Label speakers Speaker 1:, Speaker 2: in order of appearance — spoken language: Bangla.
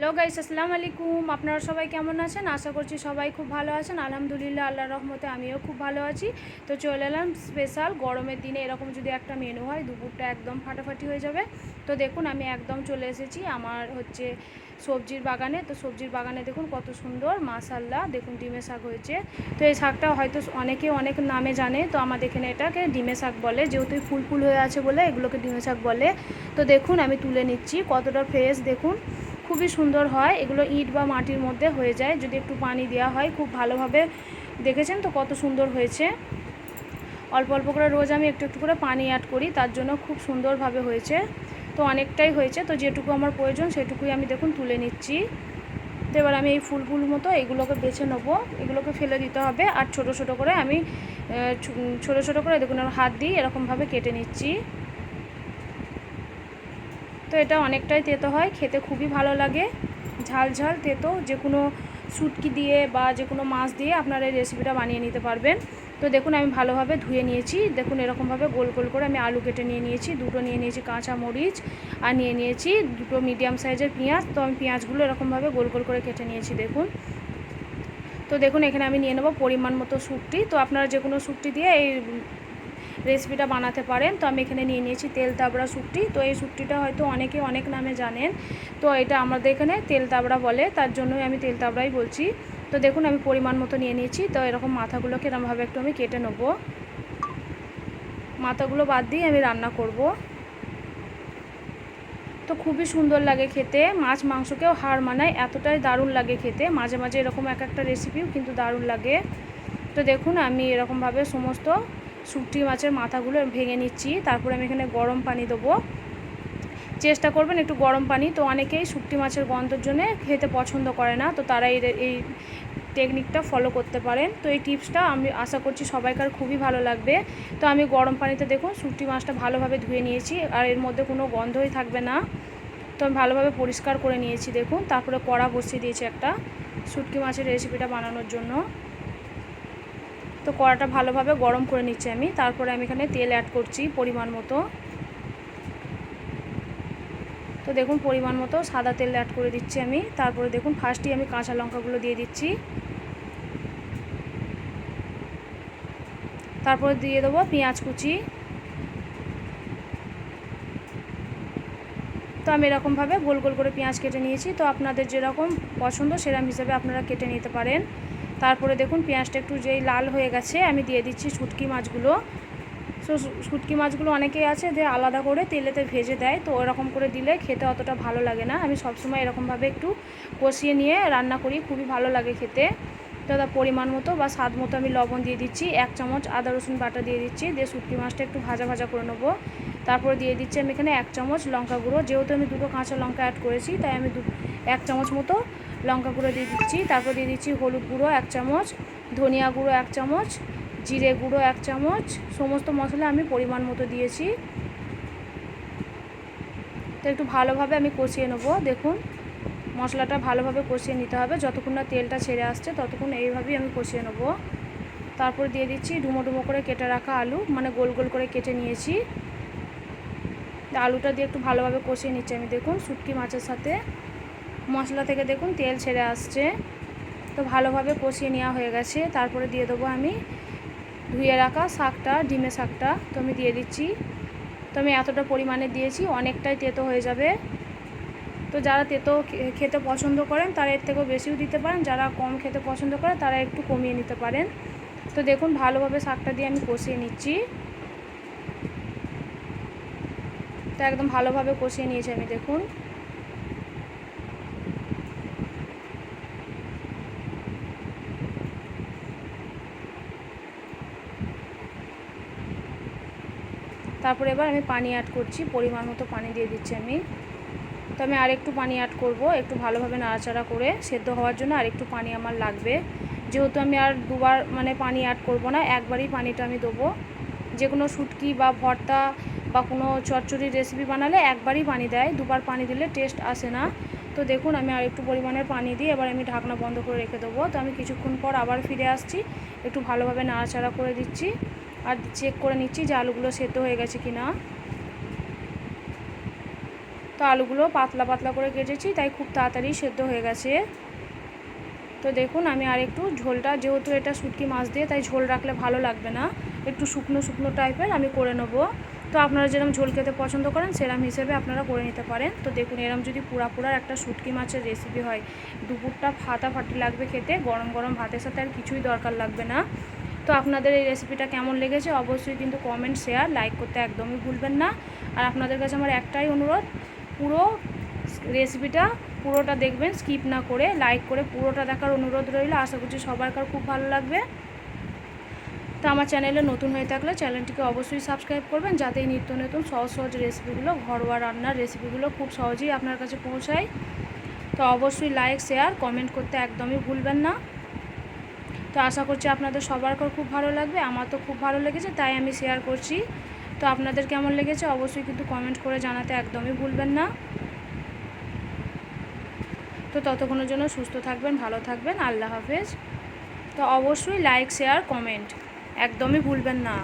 Speaker 1: হ্যালো গাইস, আসসালামু আলাইকুম। আপনারা সবাই কেমন আছেন? আশা করছি সবাই খুব ভালো আছেন। আলহামদুলিল্লাহ, আল্লাহর রহমতে আমিও খুব ভালো আছি। তো চলে এলাম স্পেশাল গরমের দিনে এরকম যদি একটা মেনু হয়, দুপুরটা একদম ফাটাফাটি হয়ে যাবে। তো দেখুন, আমি একদম চলে এসেছি আমার সবজির বাগানে। তো সবজির বাগানে দেখুন কত সুন্দর, মাশাআল্লাহ। দেখুন ডিমের শাক হয়েছে। তো এই শাকটা হয়তো অনেকে অনেক নামে জানে, তো আমাদের এখানে এটাকে ডিমের শাক বলে, যেহেতু ফুল ফুল হয়ে আছে বলে এগুলোকে ডিমের শাক বলে। তো দেখুন আমি তুলে নিচ্ছি, কতটা ফ্রেশ দেখুন, খুবই সুন্দর হয়। এগুলো ইট বা মাটির মধ্যে হয়ে যায় যদি একটু পানি দেওয়া হয় খুব ভালোভাবে। দেখেছেন তো কত সুন্দর হয়েছে। অল্প অল্প করে রোজ আমি একটু একটু করে পানি অ্যাড করি, তার জন্য খুব সুন্দরভাবে হয়েছে। তো অনেকটাই হয়েছে, তো যেটুকু আমার প্রয়োজন সেটুকুই আমি দেখুন তুলে নিচ্ছি। তো এবার আমি এই ফুল মতো এগুলোকে বেছে নেবো, এগুলোকে ফেলে দিতে হবে। আর ছোটো ছোটো করে আমি ছোটো ছোটো করে দেখুন হাত দিয়ে এরকমভাবে কেটে নিচ্ছি। তো এটা অনেকটাই তেতো হয়, খেতে খুবই ভালো লাগে, ঝাল ঝাল তেতো। যে কোনো শুটকি দিয়ে বা যে কোনো মাছ দিয়ে আপনারা এই রেসিপিটা বানিয়ে নিতে পারবেন। তো দেখুন আমি ভালোভাবে ধুয়ে নিয়েছি। দেখুন এরকমভাবে গোল গোল করে আমি আলু কেটে নিয়ে নিয়েছি, দুটো নিয়ে নিয়েছি কাঁচা মরিচ, আর নিয়ে নিয়েছি দুটো মিডিয়াম সাইজের পেঁয়াজ। তো আমি পেঁয়াজগুলো এরকমভাবে গোল গোল করে কেটে নিয়েছি দেখুন। তো দেখুন এখানে আমি নিয়ে নেব পরিমাণ মতো শুকটি। তো আপনারা যে কোনো শুকটি দিয়ে এই রেসিপিটা বানাতে পারেন। তো আমি এখানে নিয়ে নিয়েছি তেল তাবড়া শুকটি। তো এই শুকটিটা হয়তো অনেকে অনেক নামে জানেন, তো এটা আমাদের এখানে তেল তাবড়া বলে, তার জন্যই আমি তেল তাবড়াই বলছি। তো দেখুন আমি পরিমাণ মতো নিয়ে নিয়েছি। তো এরকম মাথাগুলোকে এরকমভাবে একটু আমি কেটে নেব, মাথাগুলো বাদ দিয়ে আমি রান্না করব। তো খুবই সুন্দর লাগে খেতে, মাছ মাংসকেও হার মানায়, এতটাই দারুণ লাগে খেতে। মাঝে মাঝে এরকম একটা রেসিপিও কিন্তু দারুণ লাগে। তো দেখুন আমি এরকমভাবে সমস্ত শুকটি মাছের মাথাগুলো ভেঙে নিচ্ছি। তারপরে আমি এখানে গরম পানি দেবো, চেষ্টা করবেন একটু গরম পানি। তো অনেকেই শুকটি মাছের গন্ধের জন্য খেতে পছন্দ করে না, তো তারা এই টেকনিকটা ফলো করতে পারেন। তো এই টিপসটা আমি আশা করছি সবাইকার খুবই ভালো লাগবে। তো আমি গরম পানিতে দেখুন শুকটি মাছটা ভালোভাবে ধুয়ে নিয়েছি, আর এর মধ্যে কোনো গন্ধই থাকবে না। তো আমি ভালোভাবে পরিষ্কার করে নিয়েছি দেখুন। তারপরে কড়া বসিয়ে দিয়েছি একটা শুটকি মাছের রেসিপিটা বানানোর জন্য। তো কড়াটা ভালোভাবে গরম করে নিচ্ছি আমি। তারপরে আমি এখানে তেল অ্যাড করছি পরিমাণ মতো। তো দেখুন পরিমাণ মতো সাদা তেল অ্যাড করে দিচ্ছি আমি। তারপরে দেখুন ফার্স্টেই আমি কাঁচা লঙ্কাগুলো দিয়ে দিচ্ছি, তারপরে দিয়ে দেবো পেঁয়াজ কুচি। তো আমি এরকমভাবে গোল গোল করে পেঁয়াজ কেটে নিয়েছি। তো আপনাদের যেরকম পছন্দ সেরকম হিসেবে আপনারা কেটে নিতে পারেন। তারপরে দেখুন পেঁয়াজটা একটু যেই লাল হয়ে গেছে আমি দিয়ে দিচ্ছি শুটকি মাছগুলো। তো শুটকি মাছগুলো অনেকেই আছে যে আলাদা করে তেলেতে ভেজে দেয়, তো ওরকম করে দিলে খেতে অতটা ভালো লাগে না। আমি সবসময় এরকমভাবে একটু কষিয়ে নিয়ে রান্না করি, খুবই ভালো লাগে খেতে। তো তার পরিমাণ মতো বা স্বাদ মতো আমি লবণ দিয়ে দিচ্ছি, 1 চামচ আদা রসুন বাটা দিয়ে দিচ্ছি, দিয়ে শুটকি মাছটা একটু ভাজা ভাজা করে নেবো। তারপরে দিয়ে দিচ্ছি আমি এখানে 1 চামচ লঙ্কা গুঁড়ো, যেহেতু আমি দুটো কাঁচা লঙ্কা অ্যাড করেছি তাই আমি 1 চামচ মতো লঙ্কা গুঁড়ো দিয়ে দিচ্ছি। তারপর দিয়ে দিচ্ছি হলুদ গুঁড়ো 1 চামচ, ধনিয়া গুঁড়ো 1 চামচ, জিরে গুঁড়ো 1 চামচ। সমস্ত মশলা আমি পরিমাণ মতো দিয়েছি। তো একটু ভালোভাবে আমি কষিয়ে নেব। দেখুন মশলাটা ভালোভাবে কষিয়ে নিতে হবে, যতক্ষণ না তেলটা ছেড়ে আসছে ততক্ষণ এইভাবেই আমি কষিয়ে নেব। তারপর দিয়ে দিচ্ছি ডুমো ডুমো করে কেটে রাখা আলু, মানে গোল গোল করে কেটে নিয়েছি। আলুটা দিয়ে একটু ভালোভাবে কষিয়ে নিচ্ছি আমি। দেখুন শুটকি মাছের সাথে মশলা থেকে দেখুন তেল ছেড়ে আসছে। তো ভালোভাবে কষিয়ে নেওয়া হয়ে গেছে। তারপরে দিয়ে দেবো আমি ধুয়ে রাখা শাকটা, ডিমের শাকটা। তো আমি দিয়ে দিচ্ছি। তো আমি এতটা পরিমাণে দিয়েছি, অনেকটাই তেতো হয়ে যাবে। তো যারা তেতো খেতে পছন্দ করেন তারা এর থেকেও বেশিও দিতে পারেন, যারা কম খেতে পছন্দ করে তারা একটু কমিয়ে নিতে পারেন। তো দেখুন ভালোভাবে শাকটা দিয়ে আমি কষিয়ে নিচ্ছি। তো একদম ভালোভাবে কষিয়ে নিয়েছি আমি। দেখুন তারপরে এবার আমি পানি অ্যাড করছি, পরিমাণ মতো পানি দিয়ে দিচ্ছি আমি। তো আমি আরেকটু পানি অ্যাড করব, একটু ভালোভাবে নাড়াচাড়া করে সেদ্ধ হওয়ার জন্য আরেকটু পানি আমার লাগবে। যেহেতু আমি আর দুবার পানি অ্যাড করব না, একবারই পানিটা আমি দেবো। যে কোনো শুটকি বা ভর্তা বা কোনো চচ্চড়ির রেসিপি বানালে একবারই পানি দেয়, দুবার পানি দিলে টেস্ট আসে না। তো দেখুন আমি আর একটু পরিমাণের পানি দিয়ে এবার আমি ঢাকনা বন্ধ করে রেখে দেবো। তো আমি কিছুক্ষণ পর আবার ফিরে আসছি, একটু ভালোভাবে নাড়াচাড়া করে দিচ্ছি আর চেক করে নিচ্ছি যে আলুগুলো সেদ্ধ হয়ে গেছে কি না। তো আলুগুলো পাতলা পাতলা করে কেটেছি, তাই খুব তাড়াতাড়ি সেদ্ধ হয়ে গেছে। তো দেখুন আমি আর একটু ঝোলটা, যেহেতু এটা শুটকি মাছ দিয়ে, তাই ঝোল রাখলে ভালো লাগবে না, একটু শুকনো শুকনো টাইপের আমি করে নেব। তো আপনারা যেরকম ঝোল খেতে পছন্দ করেন সেরকম হিসেবে আপনারা করে নিতে পারেন। তো দেখুন এরকম যদি পুরা একটা শুটকি মাছের রেসিপি হয়, দুপুরটা ফাটাফাটি লাগবে খেতে, গরম গরম ভাতের সাথে আর কিছুই দরকার লাগবে না। তো আপনাদের এই রেসিপিটা কেমন লেগেছে অবশ্যই কিন্তু কমেন্ট, শেয়ার, লাইক করতে একদমই ভুলবেন না। আর আপনাদের কাছে আমার একটাই অনুরোধ, পুরো রেসিপিটা পুরোটা দেখবেন, স্কিপ না করে, লাইক করে পুরোটা দেখার অনুরোধ রইল। আশা করছি সবার খুব ভালো লাগবে। তো আমার চ্যানেলে নতুন হয়ে থাকলে চ্যানেলটিকে অবশ্যই সাবস্ক্রাইব করবেন, যাতে এই নিত্য নতুন সহজ সহজ রেসিপিগুলো, ঘরোয়া রান্নার রেসিপিগুলো খুব সহজেই আপনার কাছে পৌঁছায়। তো অবশ্যই লাইক, শেয়ার, কমেন্ট করতে একদমই ভুলবেন না। তো আশা করছি আপনাদের সবার খুব ভালো লাগবে। আমার তো খুব ভালো লেগেছে, তাই আমি শেয়ার করছি। তো আপনাদের কেমন লেগেছে অবশ্যই কিন্তু কমেন্ট করে জানাতে একদমই ভুলবেন না। তো ততক্ষণের জন্য সুস্থ থাকবেন, ভালো থাকবেন, আল্লাহ হাফেজ। তো অবশ্যই লাইক, শেয়ার, কমেন্ট একদমই ভুলবেন না।